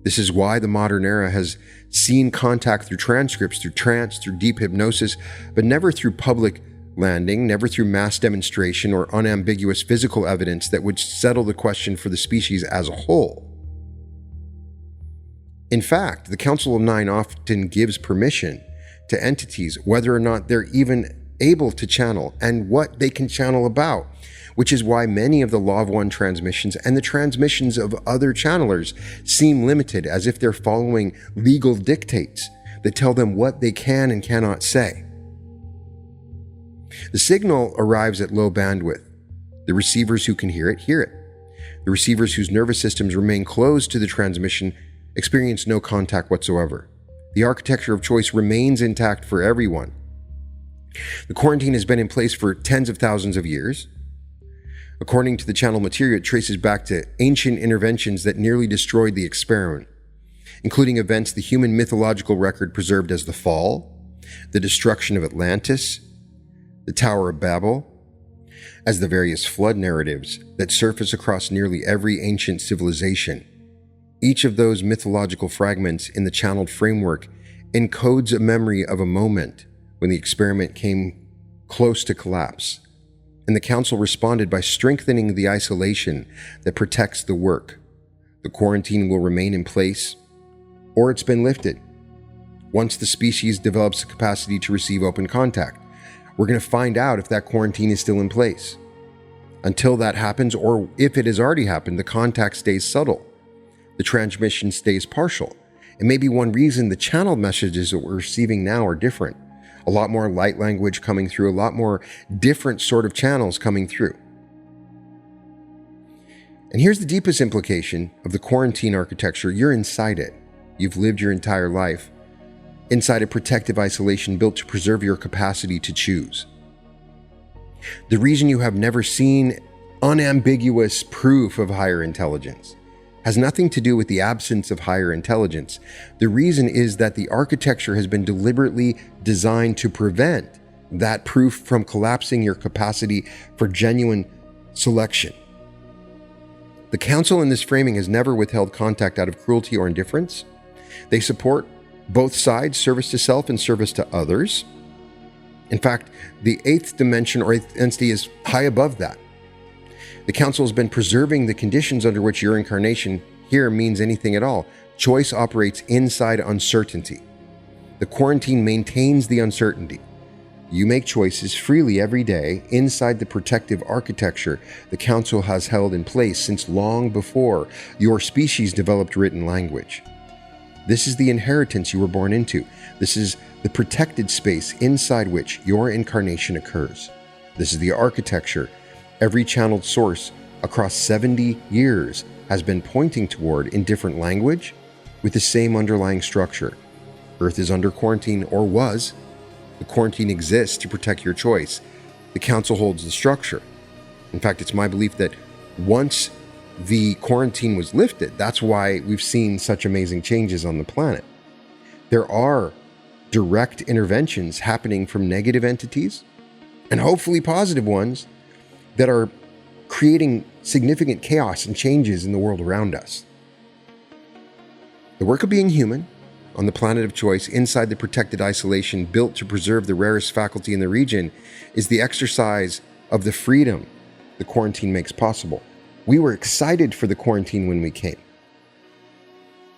S1: This is why the modern era has seen contact through transcripts, through trance, through deep hypnosis, but never through public landing, never through mass demonstration or unambiguous physical evidence that would settle the question for the species as a whole. In fact, the Council of Nine often gives permission to entities, whether or not they're even able to channel and what they can channel about, which is why many of the Law of One transmissions and the transmissions of other channelers seem limited, as if they're following legal dictates that tell them what they can and cannot say. The signal arrives at low bandwidth. The receivers who can hear it. The receivers whose nervous systems remain closed to the transmission experience no contact whatsoever. The architecture of choice remains intact for everyone. The quarantine has been in place for tens of thousands of years. According to the channel material, it traces back to ancient interventions that nearly destroyed the experiment, including events the human mythological record preserved as the fall, the destruction of Atlantis, the Tower of Babel, as the various flood narratives that surface across nearly every ancient civilization. Each of those mythological fragments in the channeled framework encodes a memory of a moment when the experiment came close to collapse, and the Council responded by strengthening the isolation that protects the work. The quarantine will remain in place, or it's been lifted, once the species develops the capacity to receive open contact. We're going to find out if that quarantine is still in place. Until that happens, or if it has already happened, the contact stays subtle. The transmission stays partial. It may be one reason the channeled messages that we're receiving now are different. A lot more light language coming through, a lot more different sort of channels coming through. And here's the deepest implication of the quarantine architecture. You're inside it. You've lived your entire life inside a protective isolation built to preserve your capacity to choose. The reason you have never seen unambiguous proof of higher intelligence, has nothing to do with the absence of higher intelligence. The reason is that the architecture has been deliberately designed to prevent that proof from collapsing your capacity for genuine selection. The Council in this framing has never withheld contact out of cruelty or indifference. They support both sides, service to self and service to others. In fact, the eighth dimension or eighth entity is high above that. The Council has been preserving the conditions under which your incarnation here means anything at all. Choice operates inside uncertainty. The quarantine maintains the uncertainty. You make choices freely every day inside the protective architecture the Council has held in place since long before your species developed written language. This is the inheritance you were born into. This is the protected space inside which your incarnation occurs. This is the architecture every channeled source across 70 years has been pointing toward in different language with the same underlying structure. Earth is under quarantine, or was. The quarantine exists to protect your choice. The Council holds the structure. In fact, it's my belief that once the quarantine was lifted, that's why we've seen such amazing changes on the planet. There are direct interventions happening from negative entities, and hopefully positive ones, that are creating significant chaos and changes in the world around us. The work of being human on the planet of choice, inside the protected isolation built to preserve the rarest faculty in the region, is the exercise of the freedom the quarantine makes possible. We were excited for the quarantine when we came.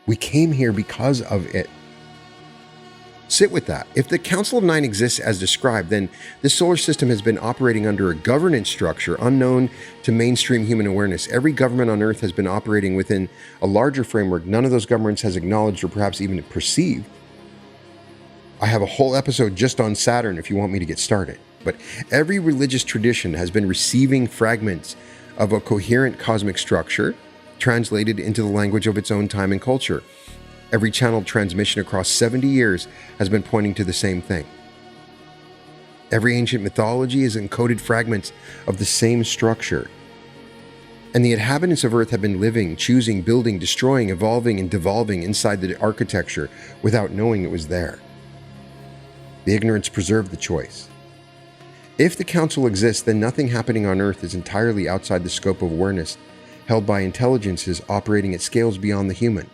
S1: We came here because of it. Sit with that. If the Council of Nine exists as described, then this solar system has been operating under a governance structure unknown to mainstream human awareness. Every government on Earth has been operating within a larger framework none of those governments has acknowledged or perhaps even perceived. I have a whole episode just on Saturn if you want me to get started. But every religious tradition has been receiving fragments of a coherent cosmic structure translated into the language of its own time and culture. Every channeled transmission across 70 years has been pointing to the same thing. Every ancient mythology has encoded fragments of the same structure. And the inhabitants of Earth have been living, choosing, building, destroying, evolving, and devolving inside the architecture without knowing it was there. The ignorance preserved the choice. If the Council exists, then nothing happening on Earth is entirely outside the scope of awareness held by intelligences operating at scales beyond the human.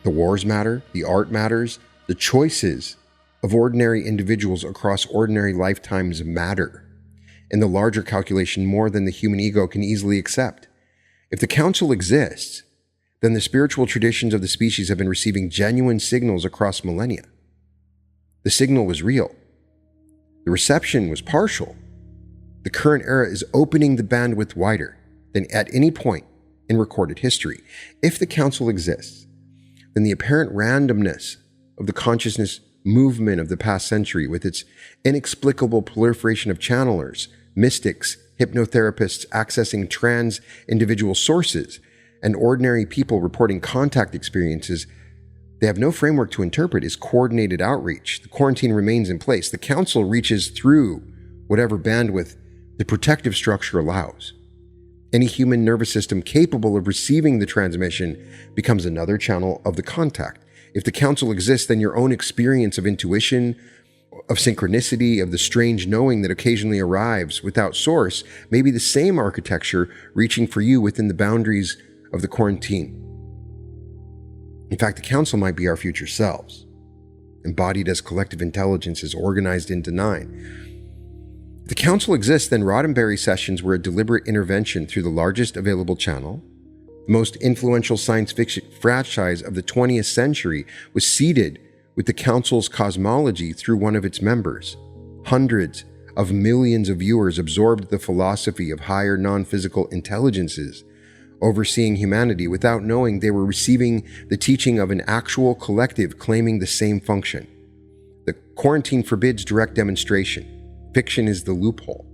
S1: The wars matter, the art matters, the choices of ordinary individuals across ordinary lifetimes matter, in the larger calculation more than the human ego can easily accept. If the Council exists, then the spiritual traditions of the species have been receiving genuine signals across millennia. The signal was real. The reception was partial. The current era is opening the bandwidth wider than at any point in recorded history. If the Council exists, then the apparent randomness of the consciousness movement of the past century, with its inexplicable proliferation of channelers, mystics, hypnotherapists accessing trans individual sources, and ordinary people reporting contact experiences they have no framework to interpret, is coordinated outreach. The quarantine remains in place. The Council reaches through whatever bandwidth the protective structure allows. Any human nervous system capable of receiving the transmission becomes another channel of the contact. If the Council exists, then your own experience of intuition, of synchronicity, of the strange knowing that occasionally arrives without source may be the same architecture reaching for you within the boundaries of the quarantine. In fact, the Council might be our future selves, embodied as collective intelligences organized into nine. If the Council exists, then Roddenberry sessions were a deliberate intervention through the largest available channel. The most influential science fiction franchise of the 20th century was seeded with the Council's cosmology through one of its members. Hundreds of millions of viewers absorbed the philosophy of higher non-physical intelligences overseeing humanity without knowing they were receiving the teaching of an actual collective claiming the same function. The quarantine forbids direct demonstration. Fiction is the loophole.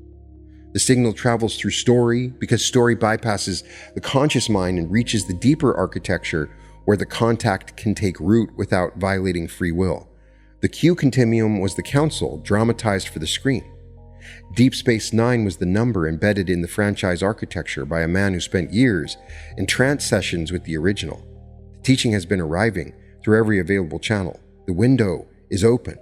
S1: The signal travels through story because story bypasses the conscious mind and reaches the deeper architecture where the contact can take root without violating free will. The Q continuum was the Council, dramatized for the screen. Deep Space Nine was the number embedded in the franchise architecture by a man who spent years in trance sessions with the original. The teaching has been arriving through every available channel. The window is open.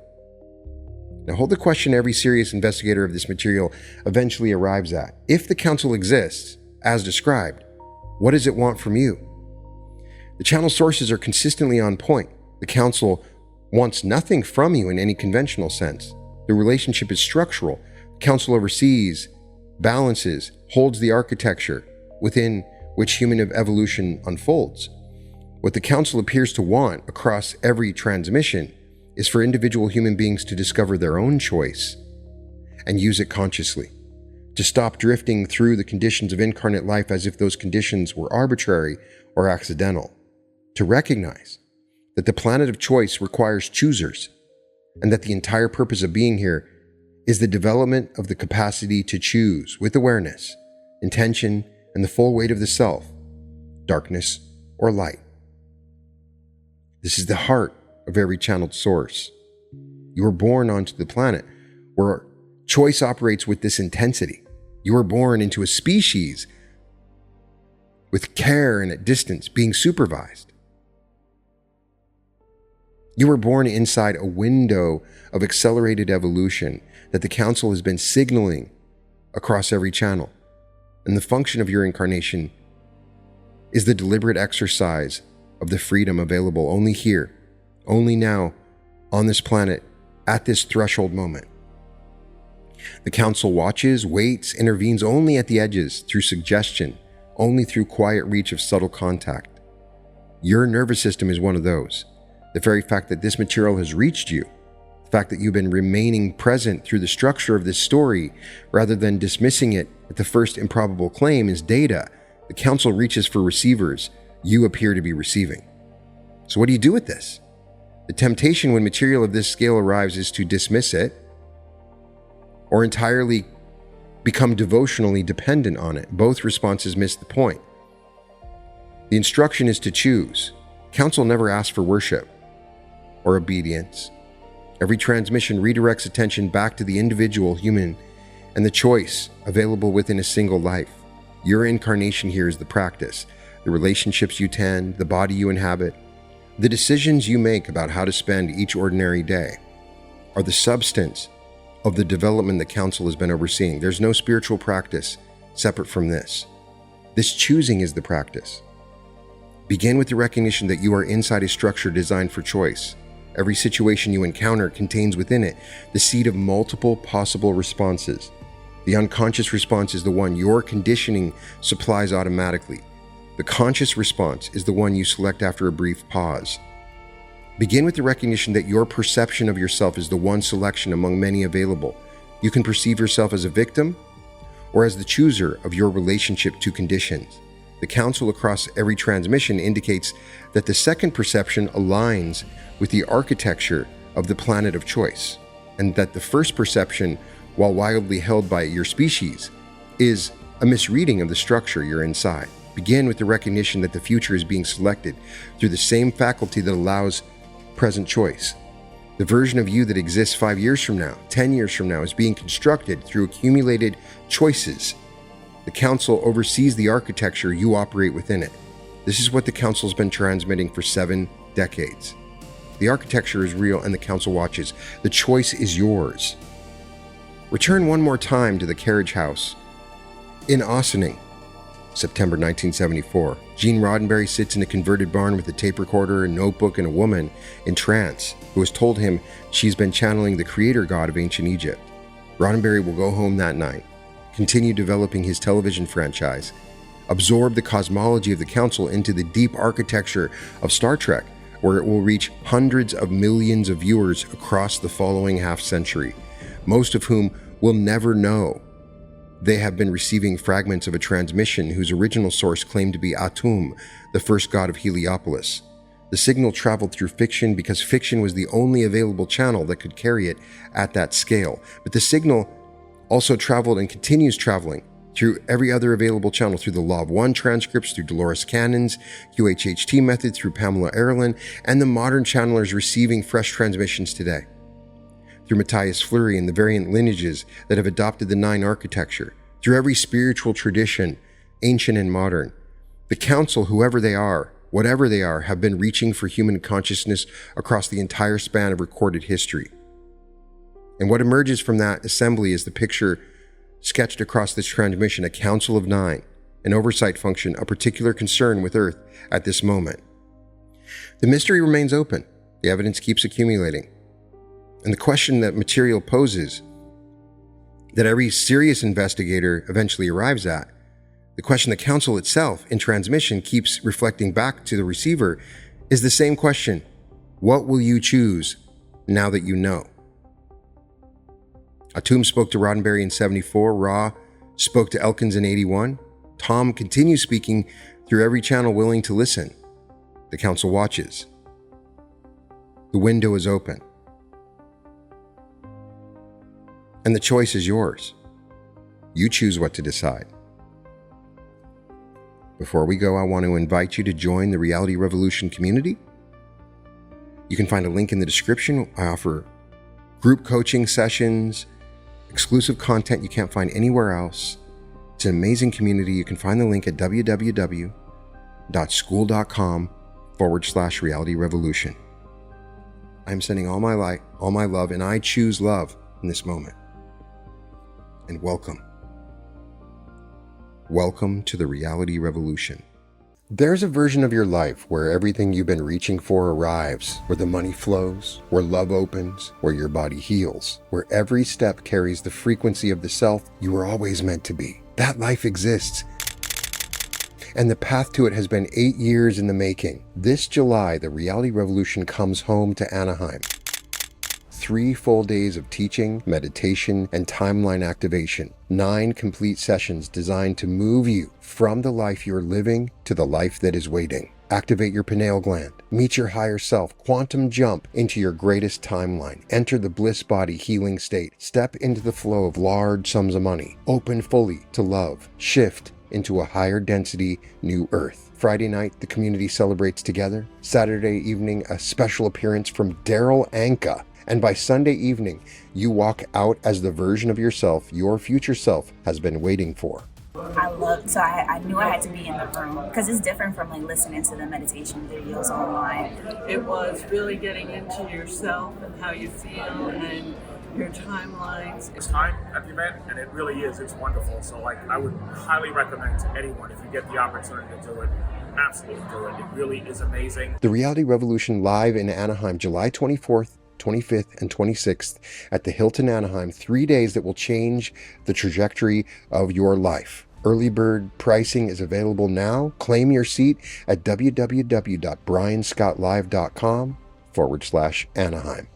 S1: Now hold the question every serious investigator of this material eventually arrives at. If the Council exists, as described, what does it want from you? The channel sources are consistently on point. The Council wants nothing from you in any conventional sense. The relationship is structural. The Council oversees, balances, holds the architecture within which human evolution unfolds. What the Council appears to want across every transmission is for individual human beings to discover their own choice and use it consciously, to stop drifting through the conditions of incarnate life as if those conditions were arbitrary or accidental, to recognize that the planet of choice requires choosers, and that the entire purpose of being here is the development of the capacity to choose with awareness, intention, and the full weight of the self, darkness or light. This is the heart of every channeled source. You were born onto the planet where choice operates with this intensity. You were born into a species with care and at distance being supervised. You were born inside a window of accelerated evolution that the Council has been signaling across every channel. And the function of your incarnation is the deliberate exercise of the freedom available only here, only now, on this planet, at this threshold moment. The Council watches, waits, intervenes only at the edges, through suggestion, only through quiet reach of subtle contact. Your nervous system is one of those. The very fact that this material has reached you, the fact that you've been remaining present through the structure of this story, rather than dismissing it at the first improbable claim, is data. The Council reaches for receivers you appear to be receiving. So what do you do with this? The temptation when material of this scale arrives is to dismiss it, or entirely become devotionally dependent on it. Both responses miss the point. The instruction is to choose. Council never asks for worship or obedience. Every transmission redirects attention back to the individual human and the choice available within a single life. Your incarnation here is the practice, the relationships you tend, the body you inhabit, the decisions you make about how to spend each ordinary day are the substance of the development the Council has been overseeing. There's no spiritual practice separate from this. This choosing is the practice. Begin with the recognition that you are inside a structure designed for choice. Every situation you encounter contains within it the seed of multiple possible responses. The unconscious response is the one your conditioning supplies automatically. The conscious response is the one you select after a brief pause. Begin with the recognition that your perception of yourself is the one selection among many available. You can perceive yourself as a victim or as the chooser of your relationship to conditions. The Council across every transmission indicates that the second perception aligns with the architecture of the planet of choice, and that the first perception, while wildly held by your species, is a misreading of the structure you're inside. Begin with the recognition that the future is being selected through the same faculty that allows present choice. The version of you that exists 5 years from now, 10 years from now, is being constructed through accumulated choices. The Council oversees the architecture, you operate within it. This is what the Council's been transmitting for 7 decades. The architecture is real and the Council watches. The choice is yours. Return one more time to the Carriage House in Ossining, September 1974. Gene Roddenberry sits in a converted barn with a tape recorder, a notebook, and a woman in trance who has told him she's been channeling the creator god of ancient Egypt. Roddenberry will go home that night, continue developing his television franchise, absorb the cosmology of the Council into the deep architecture of Star Trek, where it will reach hundreds of millions of viewers across the following half-century, most of whom will never know they have been receiving fragments of a transmission whose original source claimed to be Atum, the first god of Heliopolis. The signal traveled through fiction because fiction was the only available channel that could carry it at that scale. But the signal also traveled and continues traveling through every other available channel, through the Law of One transcripts, through Dolores Cannon's QHHT method, through Pamela Erlin, and the modern channelers receiving fresh transmissions today. through Matthias Fleury and the variant lineages that have adopted the Nine architecture, through every spiritual tradition, ancient and modern. The Council, whoever they are, whatever they are, have been reaching for human consciousness across the entire span of recorded history. And what emerges from that assembly is the picture sketched across this transmission: a Council of Nine, an oversight function, a particular concern with Earth at this moment. The mystery remains open. The evidence keeps accumulating. And the question that material poses, that every serious investigator eventually arrives at, the question the Council itself in transmission keeps reflecting back to the receiver, is the same question: what will you choose now that you know? Atum spoke to Roddenberry in 74, Ra spoke to Elkins in 81. Tom continues speaking through every channel willing to listen. The Council watches. The window is open. And the choice is yours. You choose what to decide. Before we go, I want to invite you to join the Reality Revolution community. You can find a link in the description. I offer group coaching sessions, exclusive content you can't find anywhere else. It's an amazing community. You can find the link at www.school.com/Reality Revolution. I'm sending all my light, all my love, and I choose love in this moment. And welcome. Welcome to the Reality Revolution. There's a version of your life where everything you've been reaching for arrives, where the money flows, where love opens, where your body heals, where every step carries the frequency of the self you were always meant to be. That life exists, and the path to it has been 8 years in the making. This July, the Reality Revolution comes home to Anaheim. 3 full days of teaching, meditation, and timeline activation. 9 complete sessions designed to move you from the life you're living to the life that is waiting. Activate your pineal gland, meet your higher self, quantum jump into your greatest timeline, enter the bliss body healing state, step into the flow of large sums of money, open fully to love, shift into a higher density new earth. Friday night, the community celebrates together. Saturday evening, a special appearance from Daryl Anka. And by Sunday evening, you walk out as the version of yourself your future self has been waiting for.
S2: I knew I had to be in the room because it's different from like listening to the meditation videos online.
S3: It was really getting into yourself and how you feel and your timelines.
S4: It's time at the event, and it really is. It's wonderful. So I would highly recommend to anyone, if you get the opportunity to do it, absolutely do it. It really is amazing.
S1: The Reality Revolution live in Anaheim, July 24th, 25th, and 26th at the Hilton Anaheim. 3 days that will change the trajectory of your life. Early bird pricing is available now. Claim your seat at www.brianscottlive.com/Anaheim.